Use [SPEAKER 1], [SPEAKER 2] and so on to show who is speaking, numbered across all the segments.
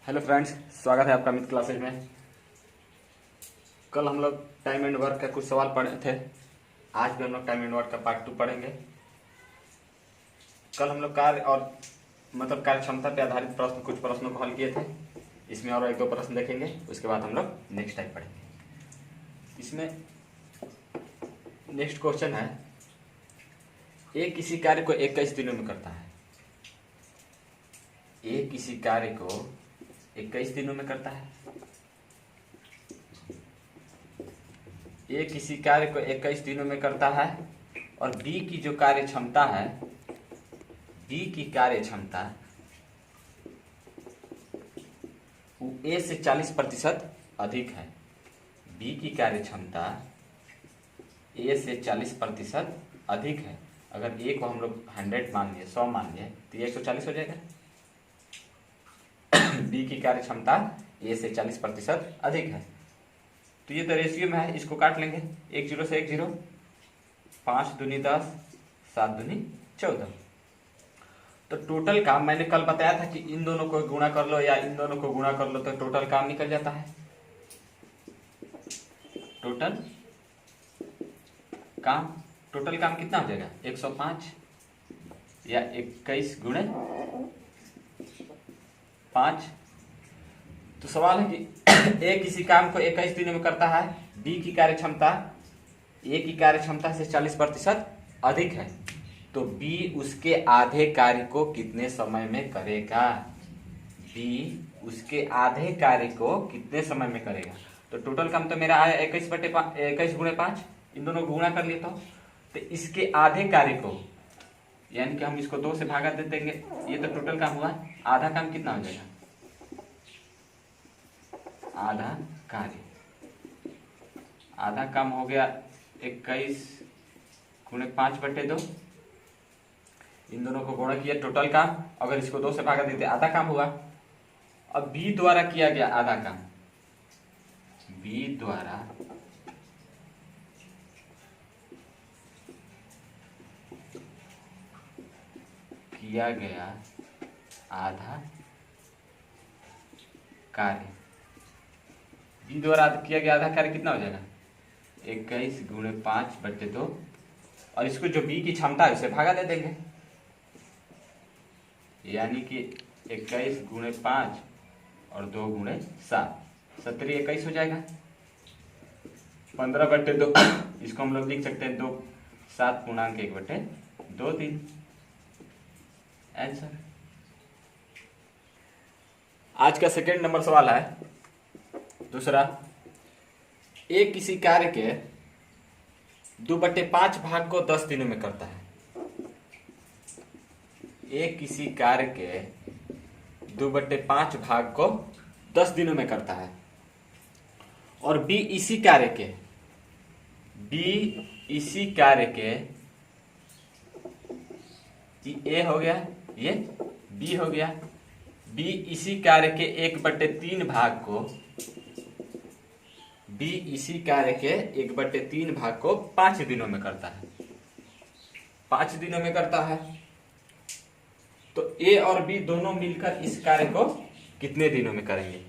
[SPEAKER 1] Hello friends, स्वागत है आपका अमित क्लासेज में। कल हम लोग टाइम एंड वर्क का कुछ सवाल पढ़े थे। आज भी हम लोग टाइम एंड वर्क का पार्ट 2 पढ़ेंगे। कल हम लोग कार्य और कार्य क्षमता पे आधारित कुछ प्रश्नों को हल किए थे। इसमें और एक दो प्रश्न देखेंगे, उसके बाद हम लोग नेक्स्ट टाइप पढ़ेंगे। इसमें नेक्स्ट क्वेश्चन है, एक किसी कार्य को 21 दिनों में करता है। एक किसी कार्य को 21 दिनों में करता है। ए किसी कार्य को 21 दिनों में करता है और बी की जो कार्य क्षमता है, बी की कार्य क्षमता वो ए से 40% अधिक है। बी की कार्य क्षमता ए से 40% अधिक है। अगर ए को हम लोग 100 मान लिए, 100 मान लिए, तो ये 140 हो जाएगा। बी की कार्य क्षमता ए से 40% अधिक है। तो ये तो रेशियो में है, इसको काट लेंगे। 1 0 से 1 0, 5 दूनी 10, 7 दूनी 14। तो टोटल काम मैंने कल बताया था कि इन दोनों को गुणा कर लो या इन दोनों को गुणा कर लो तो टोटल काम निकल जाता है। टोटल काम कितना हो जाएगा? 105 या 21 गुणे 5। तो सवाल है कि ए किसी काम को 21 दिनों में करता है, बी की कार्य क्षमता ए की कार्य क्षमता से 40% अधिक है, तो बी उसके आधे कार्य को कितने समय में करेगा? बी उसके आधे कार्य को कितने समय में करेगा? तो टोटल काम तो मेरा आया 21 गुणे 5, इन दोनों को गुणा कर लिए तो इसके आधे कार्य को, यानी कि हम इसको 2 से भागा दे देंगे। ये तो टोटल काम हुआ। आधा काम कितना हो जाएगा? आधा काम हो गया 21 गुणे 5/2। इन दोनों को गुणा किया, टोटल काम। अगर इसको 2 से भागा देते आधा काम हुआ। अब बी द्वारा किया गया आधा काम, बी द्वारा किया गया आधा कार्य, बी द्वारा किया गया आधा कार्य कितना हो जाएगा? 21 गुणे 5/2। और इसको जो बी की क्षमता है उसे भागा दे देंगे, यानी कि 21 गुणे 5 और 2 गुणे 7, 17 21 हो जाएगा। 15/2 इसको हम लोग लिख सकते हैं 2 7.1/2 3। आंसर। आज का सेकेंड नंबर सवाल है दूसरा, एक किसी कार्य के 2/5 भाग को 10 दिनों में करता है। एक किसी कार्य के 2/5 भाग को 10 दिनों में करता है और बी इसी कार्य के ए हो गया, ये बी हो गया। बी इसी कार्य के 1/3 भाग को, बी इसी कार्य के 1/3 भाग को 5 दिनों में करता है। 5 दिनों में करता है, तो ए और बी दोनों मिलकर इस कार्य को कितने दिनों में करेंगे?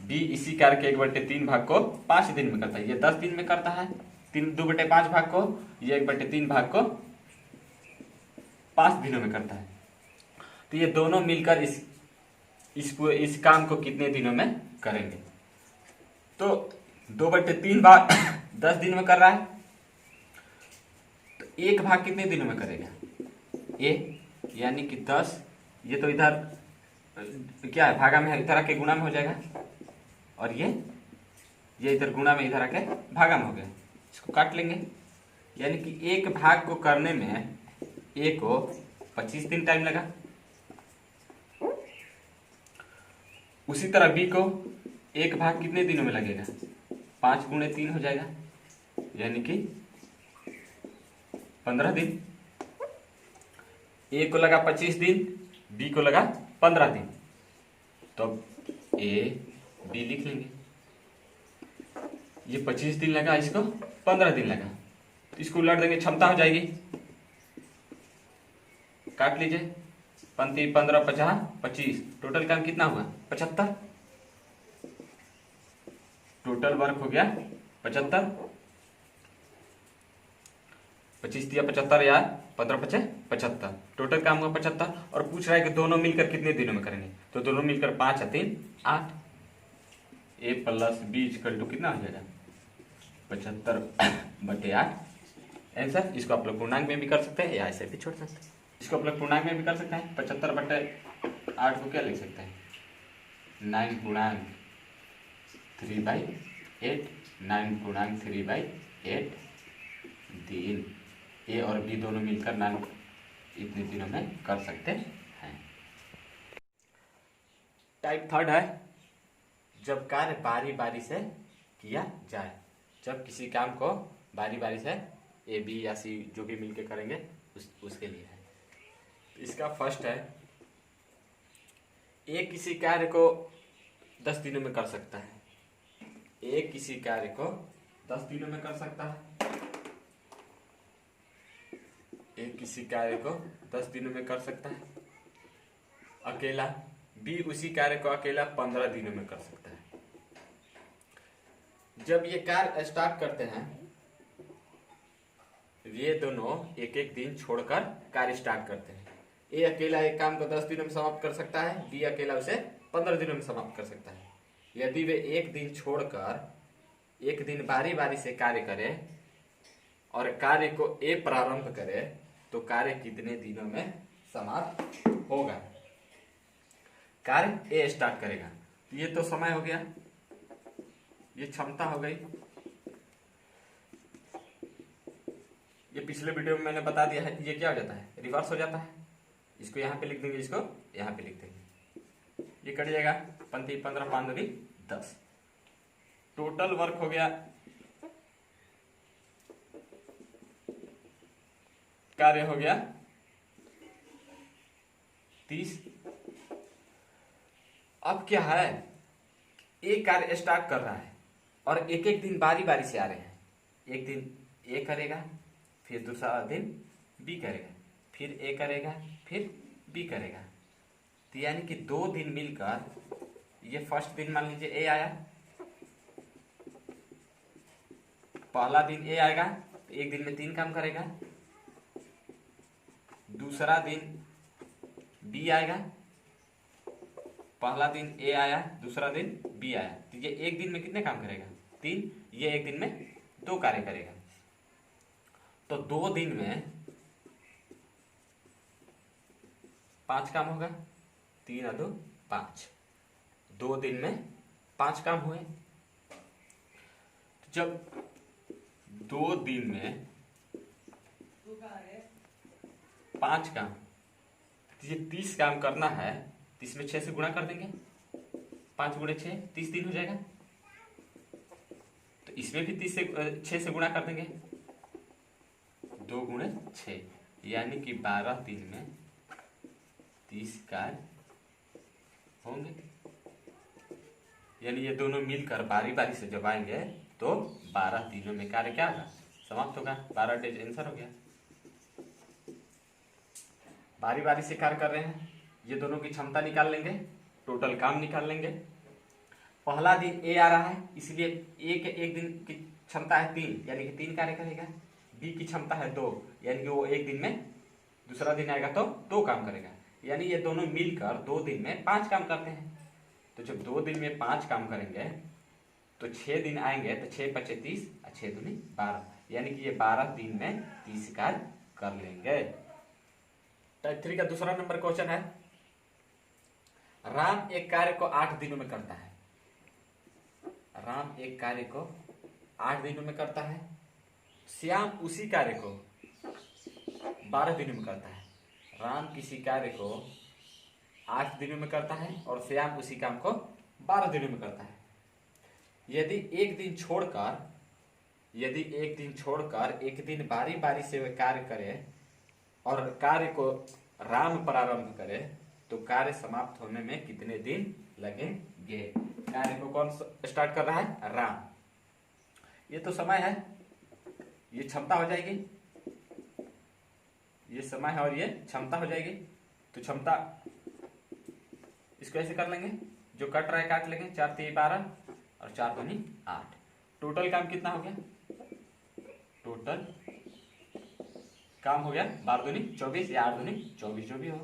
[SPEAKER 1] बी इसी कार्य के 1/3 भाग को 5 दिन में करता है, ये 10 दिन में करता है। 2/5 भाग को, ये 1/3 भाग को 5 दिनों में करता है। तो ये दोनों मिलकर इस काम को कितने दिनों में करेंगे? तो 2/3 भाग 10 दिन में कर रहा है, तो एक भाग कितने दिनों में करेगा? ए, यानी कि 10। ये तो इधर क्या है, भागा में है, इधर आके गुणा में हो जाएगा। और ये इधर गुणा में, इधर आके भागा में हो गया। इसको काट लेंगे, यानी कि एक भाग को करने में ए को 25 दिन टाइम लगा। उसी तरह बी को एक भाग कितने दिनों में लगेगा? 5 गुणे 3 हो जाएगा, यानी कि 15 दिन। ए को लगा 25 दिन, बी को लगा 15 दिन। तो ए बी लिख लेंगे। ये 25 दिन लगा, इसको 15 दिन लगा, तो इसको उलट देंगे, क्षमता हो जाएगी। काट लीजिए। पंती 15 50 25, टोटल काम कितना हुआ 75। टोटल वर्क हो गया 75, 25 दिया 75 यार, 15 पचे 75, टोटल काम हुआ 75। और पूछ रहा है कि दोनों मिलकर कितने दिनों में करेंगे, तो दोनों मिलकर 5 और 3 8, a plus B equal to कितना हो जाएगा 75/8 आंसर। इसको आप लोग पूर्णांक में भी कर सकते हैं या ऐसे भी छोड़ सकते हैं, इसको आप लोग पूर्णांक में भी कर सकते हैं। 75/8 को क्या लिख सकते हैं 9 गुणांक 3/8, 9 गुणांक 3/8 दिन, ए और बी दोनों मिलकर 9 इतने दिनों में कर सकते हैं। टाइप थर्ड है जब कार्य बारी बारी से किया जाए। जब किसी काम को बारी बारी से ए बी या सी जो भी मिलकर करेंगे उसके लिए है। इसका फर्स्ट है ए किसी कार्य को 10 दिनों में कर सकता है। ए किसी कार्य को 10 दिनों में कर सकता है। ए किसी कार्य को 10 दिनों में कर सकता है अकेला। बी उसी कार्य को अकेला 15 दिनों में कर सकता है। जब ये कार्य स्टार्ट करते हैं ये दोनों एक एक दिन छोड़कर कार्य स्टार्ट करते हैं। ए अकेला एक काम को 10 दिनों में समाप्त कर सकता है, बी अकेला उसे 15 दिनों में समाप्त कर सकता है। यदि वे एक दिन छोड़कर एक दिन बारी बारी से कार्य करें और कार्य को ए प्रारंभ करे तो कार्य कितने दिनों में समाप्त होगा। कार्य ए स्टार्ट करेगा तो ये तो समय हो गया, ये क्षमता हो गई। ये पिछले वीडियो में मैंने बता दिया है कि ये क्या हो जाता है रिवर्स हो जाता है। इसको यहाँ पे लिख देंगे, इसको यहाँ पे लिख देंगे, ये कट जाएगा। पंती 15 5 2 10, टोटल वर्क हो गया, कार्य हो गया 30। अब क्या है एक कार्य स्टार्ट कर रहा है और एक एक दिन बारी बारी से आ रहे हैं। एक दिन ए करेगा, फिर दूसरा दिन बी करेगा, फिर ए करेगा, फिर बी करेगा। तो यानी कि 2 दिन मिलकर, ये फर्स्ट दिन मान लीजिए ए आया, पहला दिन ए आएगा तो एक दिन में 3 काम करेगा। दूसरा दिन बी आएगा, पहला दिन ए आया, दूसरा दिन बी आया, तो ये एक दिन में कितने काम करेगा 3, ये एक दिन में 2 कार्य करेगा। तो 2 दिन में 5 काम होगा, 3 और 2 5, 2 दिन में 5 काम हुए। तो जब 2 दिन में 5 काम, तो ये 30 काम करना है तो इसमें 6 से गुणा कर देंगे, 5 गुणे 6 30 दिन हो जाएगा। तो इसमें भी 6 से गुणा कर देंगे, 2 गुणे 6, यानी कि 12 दिन में 30 कार्य होंगे। यानी ये दोनों मिलकर बारी बारी से जब आएंगे तो 12 दिनों में कार्य क्या होगा समाप्त होगा। 12 डेज आंसर हो गया। बारी बारी से कार्य कर रहे हैं, ये दोनों की क्षमता निकाल लेंगे, टोटल काम निकाल लेंगे। पहला दिन ए आ रहा है इसलिए ए के एक दिन की क्षमता है 3, यानी कि 3 कार्य करेगा। बी की क्षमता है 2, यानी कि वो एक दिन में, दूसरा दिन आएगा तो 2 काम करेगा। यानी ये दोनों मिलकर 2 दिन में 5 काम करते हैं। तो जब 2 दिन में 5 काम करेंगे तो 6 दिन आएंगे तो 6 पचे 30 और 6 दूनी 12, यानी कि ये 12 दिन में 30 कार्य कर लेंगे। टाइप 3 का दूसरा नंबर क्वेश्चन है राम एक कार्य को 8 दिनों में करता है। राम एक कार्य को 8 दिनों में करता है, श्याम उसी कार्य को 12 दिनों में करता है। राम किसी कार्य को 8 दिनों में करता है और श्याम उसी काम को 12 दिनों में करता है। यदि एक दिन छोड़कर एक दिन बारी बारी से वे कार्य करे और कार्य को राम प्रारंभ करे तो कार्य समाप्त होने में कितने दिन लगेंगे। कार्य को कौन स्टार्ट कर रहा है राम, ये तो समय है, ये क्षमता हो जाएगी, ये समय है और ये क्षमता हो जाएगी। तो क्षमता इसको ऐसे कर लेंगे, जो कट रहा है काट लेंगे, 4 3 12 और 4 दूनी 8। टोटल काम कितना हो गया? टोटल काम हो गया 12 दूनी 24 या 8 दूनी 24, जो भी हो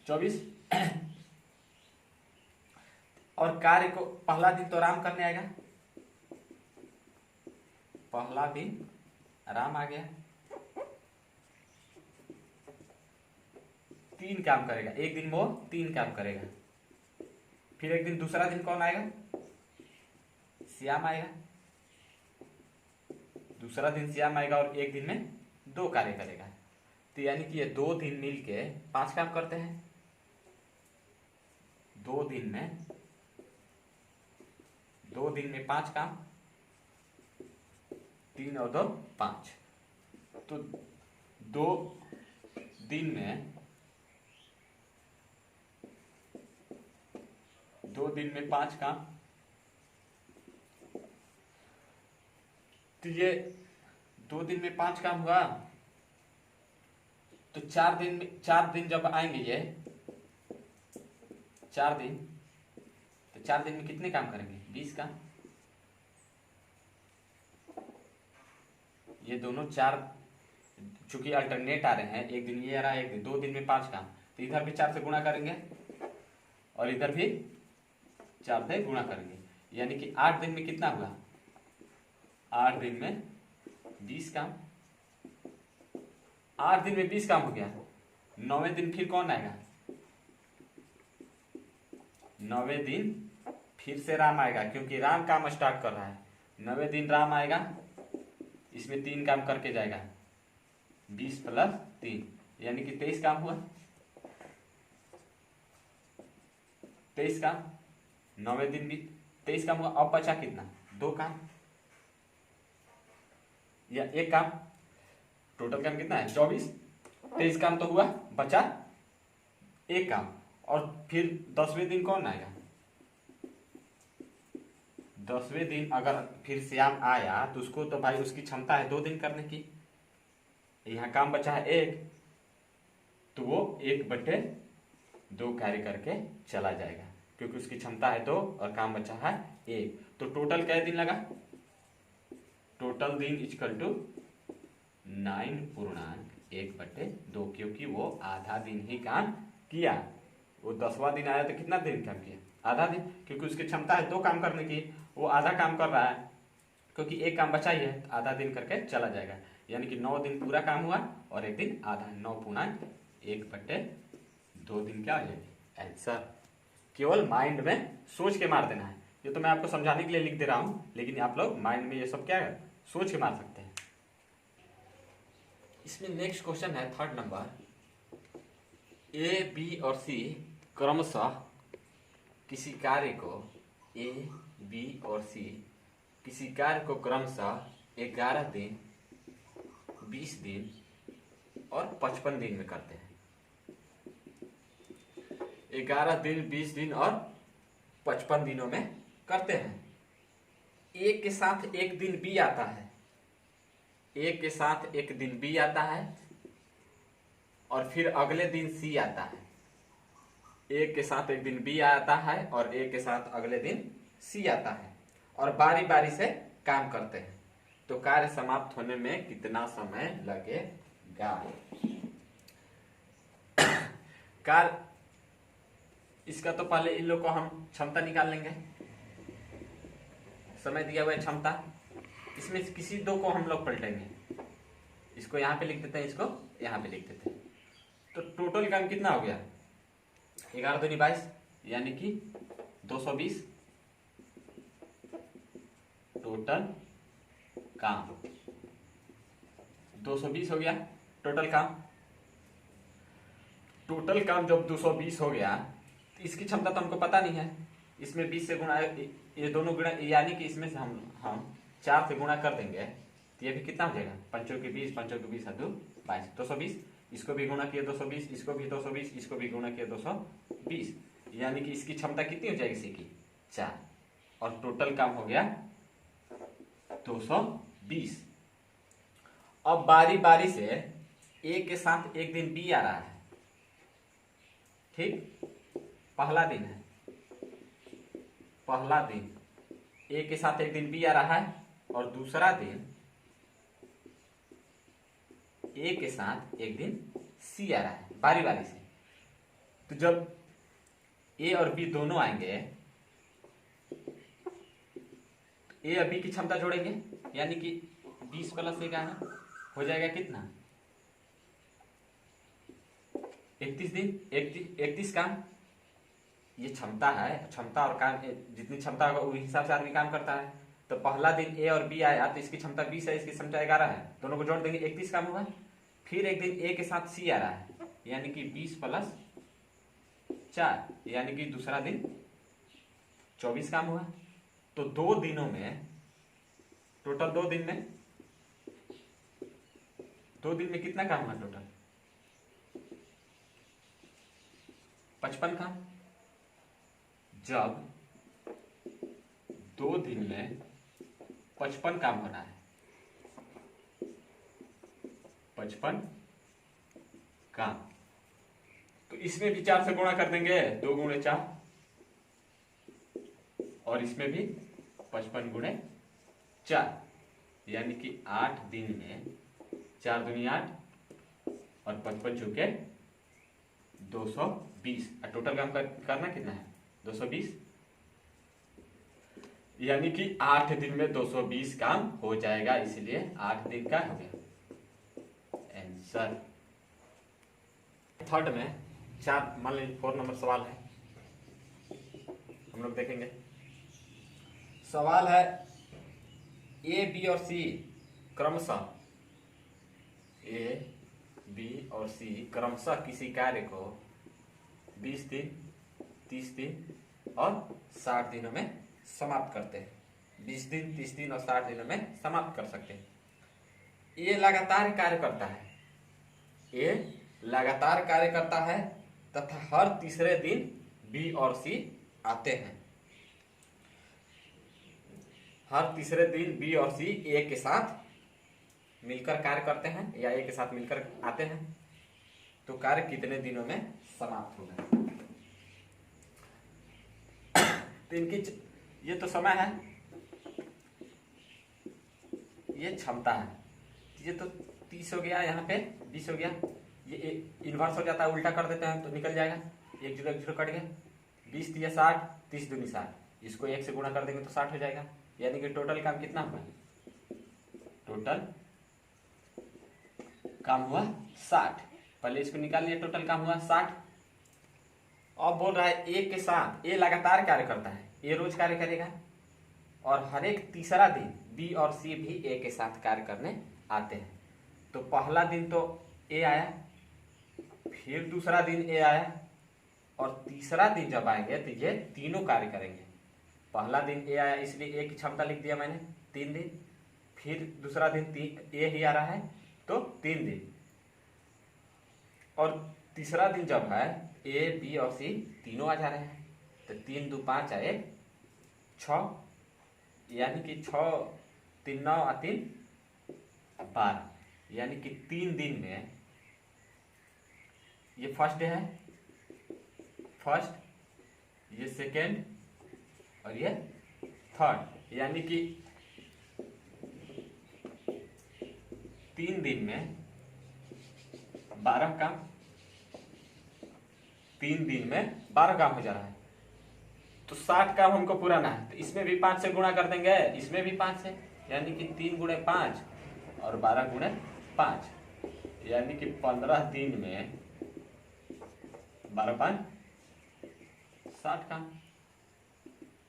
[SPEAKER 1] 24। और कार्य को पहला दिन तो आराम करने आएगा, पहला दिन आराम आ गया, 3 काम करेगा, एक दिन वो 3 काम करेगा। फिर एक दिन दूसरा दिन कौन आएगा? श्याम आएगा, दूसरा दिन श्याम आएगा और एक दिन में 2 कार्य करेगा। तो यानी कि ये 2 दिन मिलके 5 काम करते हैं। 2 दिन में 5 काम, 3 और 2 5। तो 2 दिन में 5 काम। तो ये 2 दिन में 5 काम हुआ। तो 4 दिन जब आएंगे ये 4 दिन, तो 4 दिन में कितने काम करेंगे? 20 काम। ये दोनों 4 चूंकि अल्टरनेट आ रहे हैं, एक दिन ये आ रहा है, एक दिन 2 दिन में 5 काम, तो इधर भी 4 से गुणा करेंगे और इधर भी 4 से गुणा करेंगे, यानी कि 8 दिन में कितना हुआ? 8 दिन में 20 काम। 8 दिन में 20 काम हो गया। 9वें दिन फिर कौन आएगा? 9वें दिन फिर से राम आएगा, क्योंकि राम काम स्टार्ट कर रहा है। 9वें दिन राम आएगा, इसमें 3 काम करके जाएगा, 20 प्लस 3 यानी कि 23 काम हुआ। 23 काम, 9वें दिन भी 23 काम हुआ। अब बचा कितना? 2 काम या 1 काम। टोटल काम कितना है? 24। 23 काम तो हुआ, बचा 1 काम। और फिर 10वें दिन कौन आएगा? 10वें दिन अगर फिर श्याम आया तो उसको तो भाई उसकी क्षमता है 2 दिन करने की, यहाँ काम बचा है 1, तो वो 1/2 कार्य करके चला जाएगा, क्योंकि उसकी क्षमता है 2 और काम बचा है 1। तो टोटल क्या दिन लगा? टोटल दिन इक्वल टू 9.1/2, क्योंकि वो आधा दिन ही काम किया। वो 10वां दिन आया तो कितना दिन काम किया? आधा दिन, क्योंकि उसकी क्षमता है 2 काम करने की, वो आधा काम कर रहा है, क्योंकि 1 काम बचा ही है, तो आधा दिन करके चला जाएगा। यानी कि 9 दिन पूरा काम हुआ और 1 दिन आधा। 9.1/2 दिन क्या हो जाएगी? आंसर। केवल माइंड में सोच के मार देना है। ये तो मैं आपको समझाने के लिए लिख दे रहा हूं, लेकिन आप लोग माइंड में ये सब क्या है, सोच के मार सकते हैं। इसमें नेक्स्ट क्वेश्चन है 3rd नंबर। ए, बी और सी क्रमशः किसी कार्य को ए, बी और सी किसी कार्य को क्रमशः 11 दिन, 20 दिन और 55 दिन में करते हैं। 11 दिन, 20 दिन और 55 दिनों में करते हैं। एक के साथ एक दिन बी आता है, एक के साथ एक दिन बी आता है और फिर अगले दिन सी आता है। एक के साथ एक दिन बी आता है और एक के साथ अगले दिन सी आता है, और बारी बारी से काम करते हैं। तो कार्य समाप्त होने में कितना समय लगेगा? कार्य, इसका तो पहले इन लोग को हम क्षमता निकाल लेंगे। समय दिया हुआ है क्षमता, इसमें से किसी 2 को हम लोग पलटेंगे। इसको यहां पे लिख देते हैं, इसको यहां पे लिख देते हैं। तो टोटल काम कितना हो गया? 11 दूनी 22, यानी कि 220 टोटल काम। 220 हो गया टोटल काम। टोटल काम जब 220 हो गया तो इसकी क्षमता तो हमको पता नहीं है। इसमें 20 से गुणा, ये दोनों गुणा, यानी कि इसमें से हम 4 से गुणा कर देंगे तो ये भी कितना हो जाएगा? 5 के 20, 5 के 20 2 22, 220। इसको भी गुणा किया 220, इसको भी 220, इसको भी गुणा किया 220, यानी कि इसकी क्षमता कितनी हो जाएगी? इसी की 4, और टोटल काम हो गया 220। अब बारी बारी से एक के साथ एक दिन बी आ रहा है, ठीक, पहला दिन है, पहला दिन ए के साथ एक दिन बी आ रहा है और दूसरा दिन ए के साथ एक दिन सी आ रहा है, बारी बारी से। तो जब ए और बी दोनों आएंगे, ए और बी की क्षमता जोड़ेंगे, यानी कि 20 प्लस 11 हो जाएगा कितना, 31 दिन, 31 काम। ये क्षमता है, क्षमता और काम, जितनी क्षमता होगा उस हिसाब से आदमी काम करता है। तो पहला दिन ए और बी आया तो इसकी क्षमता 20 है, इसकी क्षमता 11 है, दोनों को जोड़ देंगे 31 काम हुआ। फिर एक दिन ए के साथ सी आ रहा है, यानी कि 20 प्लस 4, यानी कि दूसरा दिन 24 काम हुआ। तो 2 दिनों में, टोटल 2 दिन में, 2 दिन में कितना काम हुआ टोटल, 55 काम। जब 2 दिन में 55 काम होना है, 55 काम, तो इसमें भी 4 से गुणा कर देंगे, 2 गुणे 4, और इसमें भी 55 गुणे 4, यानी कि 8 दिन में 4 दूनी 8 और 55 चुके 220, और टोटल काम करना कितना है, 220, यानी कि 8 दिन में 220 काम हो जाएगा, इसलिए 8 दिन का हो गया आंसर। थर्ड में 4, मान लीजिए 4 नंबर सवाल है, हम लोग देखेंगे। सवाल है ए बी और सी क्रमशः, ए बी और सी क्रमशः किसी कार्य को 20 दिन, 30 दिन और 60 दिनों में समाप्त करते हैं। 20 दिन, 30 दिन और 60 दिनों में समाप्त कर सकते हैं। ये लगातार कार्य करता है, ये लगातार कार्य करता है तथा हर तीसरे दिन बी और सी आते हैं। हर तीसरे दिन बी और सी ए के साथ मिलकर कार्य करते हैं या ए के साथ मिलकर आते हैं। तो कार्य कितने दिनों में समाप्त होगा, तो इनकी ये तो समय है, ये क्षमता है, ये तो 30 हो गया, यहाँ पे 20 हो गया, ये इन्वर्स हो जाता है, उल्टा कर देते हैं तो निकल जाएगा, 1 0 1 0 कट गया, 20 दिया 60, 30 दूनी 60, इसको 1 से गुणा कर देंगे तो 60 हो जाएगा, यानी कि टोटल काम कितना हुआ, टोटल काम हुआ 60। पहले इसको निकाल लिया, टोटल काम हुआ 60। अब बोल रहा है ए के साथ, ए लगातार कार्य करता है, ए रोज कार्य करेगा और हर एक तीसरा दिन बी और सी भी ए के साथ कार्य करने आते हैं। तो पहला दिन तो ए आया, फिर दूसरा दिन ए आया और तीसरा दिन जब आएंगे तो ये तीनों कार्य करेंगे। पहला दिन ए आया इसलिए ए की क्षमता लिख दिया मैंने 3 दिन, फिर दूसरा दिन ए ही आ रहा है तो 3 दिन, और तीसरा दिन जब है ए बी और सी तीनों आ जा रहे हैं तो 3 2 5 आए 6, यानी कि 6 3 9 और 3 12, यानी कि 3 दिन में, ये फर्स्ट डे है, फर्स्ट, ये सेकेंड और ये थर्ड, यानी कि 3 दिन में 12 काम, 3 दिन में 12 काम हो जा रहा है। तो 60 काम हमको पुराना है तो इसमें भी 5 से गुणा कर देंगे, इसमें भी 5 से, यानी कि 3 गुणे 5 और 12 गुणे 5, यानी कि 15 दिन में 12 5 60 काम,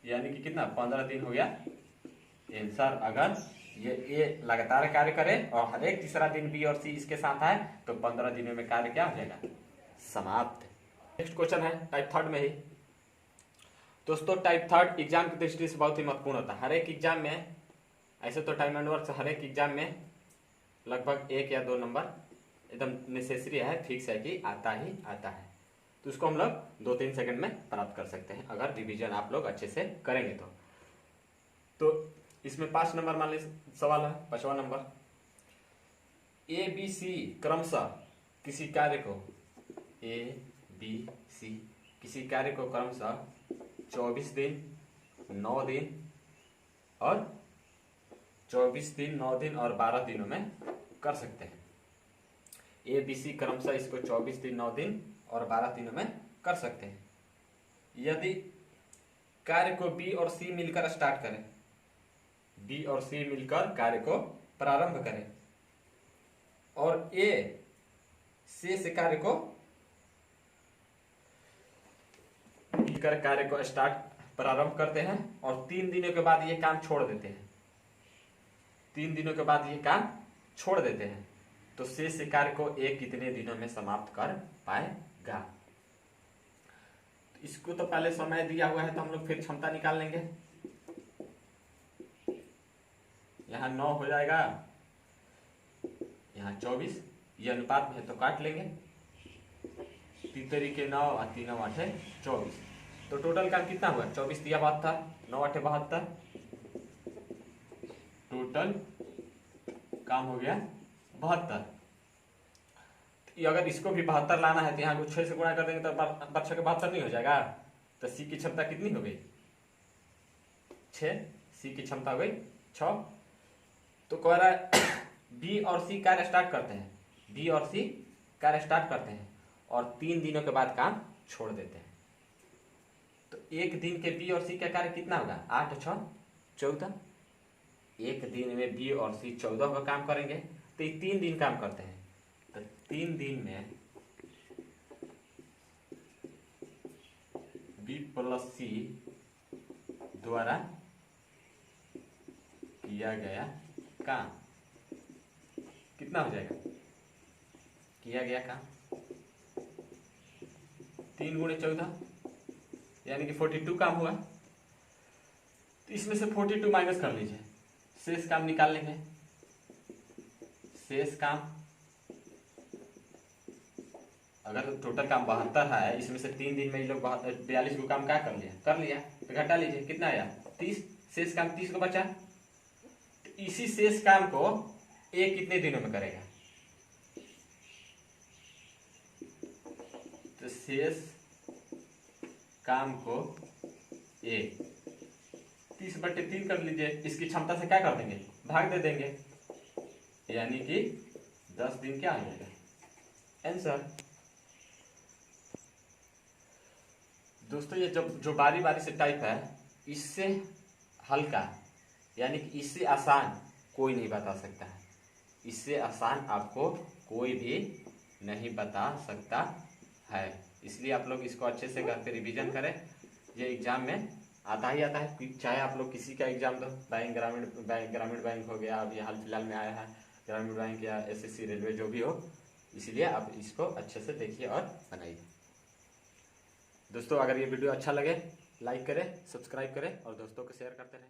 [SPEAKER 1] यानी कि कितना 15 दिन हो गया आंसर। अगर ये लगातार कार्य करे और हर एक तीसरा दिन बी और सी इसके साथ आए तो 15 दिनों में कार्य क्या हो जाएगा, समाप्त। नेक्स्ट क्वेश्चन है टाइप थर्ड में ही। दोस्तों टाइप थर्ड एग्जाम की दृष्टि से बहुत ही महत्वपूर्ण होता है। हर एक एग्जाम में, ऐसे तो टाइम एंड वर्क हर एक एग्जाम में लगभग 1 या 2 नंबर एकदम नेसेसरी है, फिक्स है कि आता ही आता है। तो उसको हम लोग 2-3 सेकंड में प्राप्त कर सकते हैं अगर रिवीजन आप लोग अच्छे से करेंगे तो इसमें 5 नंबर मान लीजिए सवाल है। 5वां नंबर, ए बी सी क्रमशः किसी कार्य को, ए बी सी किसी कार्य को क्रमशः 24 दिन, 9 दिन और 24 दिन, 9 दिन और 12 दिनों में कर सकते हैं। ए बी सी क्रमशः इसको 24 दिन, 9 दिन और 12 दिनों में कर सकते हैं। यदि कार्य को बी और सी मिलकर स्टार्ट करें, बी और सी मिलकर कार्य को प्रारंभ करें और ए से कार्य को मिलकर कार्य को प्रारंभ करते हैं और 3 दिनों के बाद ये काम छोड़ देते हैं, 3 दिनों के बाद ये काम छोड़ देते हैं, तो शेष कार्य को ए कितने दिनों में समाप्त कर पाएगा। इसको तो पहले समय दिया हुआ है तो हम लोग फिर क्षमता निकाल लेंगे। यहाँ 9 हो जाएगा, यहाँ 24, ये अनुपात में है तो काट लेंगे। 3 के 9 और 3 8 24, तो टोटल काम कितना हुआ? 24 दिया 72, 9 8 72, टोटल काम हो गया 72। अगर इसको भी 72 लाना है तो यहाँ को 6 से गुणा कर देंगे तो 6 के 72 नहीं हो जाएगा। तो सी की क्षमता कितनी हो गई? 6। सी की क्षमता हो गई 6। तो कह रहा है बी और सी कार्य स्टार्ट करते हैं, बी और सी कार्य स्टार्ट करते हैं और 3 दिनों के बाद काम छोड़ देते हैं। तो एक दिन के बी और सी का कार्य कितना होगा? 8 6 14। एक दिन में बी और सी 14 का काम करेंगे तो ये 3 दिन काम करते हैं। तो 3 दिन में बी प्लस सी द्वारा किया गया काम कितना हो जाएगा? किया गया काम 3 गुणे 14 यानी कि 42 काम हुआ। तो इसमें से 42 माइनस कर लीजिए, शेष काम निकाल लेंगे। शेष काम अगर टोटल काम 72 है, इसमें से 3 दिन में ये लोग 42 को काम क्या कर लिया तो घटा लीजिए, कितना आया? 30। शेष काम 30 को बचा। तो इसी शेष काम को ए कितने दिनों में करेगा? तो शेष काम को ए 30/3 कर लीजिए, इसकी क्षमता से क्या कर देंगे? भाग दे देंगे, यानी कि 10 दिन क्या आ जाएगा? आंसर। दोस्तों ये जो बारी बारी से टाइप है, इससे हल्का यानी कि इससे आसान कोई नहीं बता सकता है, इससे आसान आपको कोई भी नहीं बता सकता है। इसलिए आप लोग इसको अच्छे से घर पे रिवीजन करें। ये एग्जाम में आता ही आता है, चाहे आप लोग किसी का एग्जाम दो, ग्रामीण बैंक हो गया, अभी हाल फिलहाल में आया है ग्रामीण बैंक या एसएससी रेलवे जो भी हो, इसलिए आप इसको अच्छे से देखिए और बनाइए। दोस्तों अगर ये वीडियो अच्छा लगे लाइक करें, सब्सक्राइब करें और दोस्तों को शेयर करते रहें।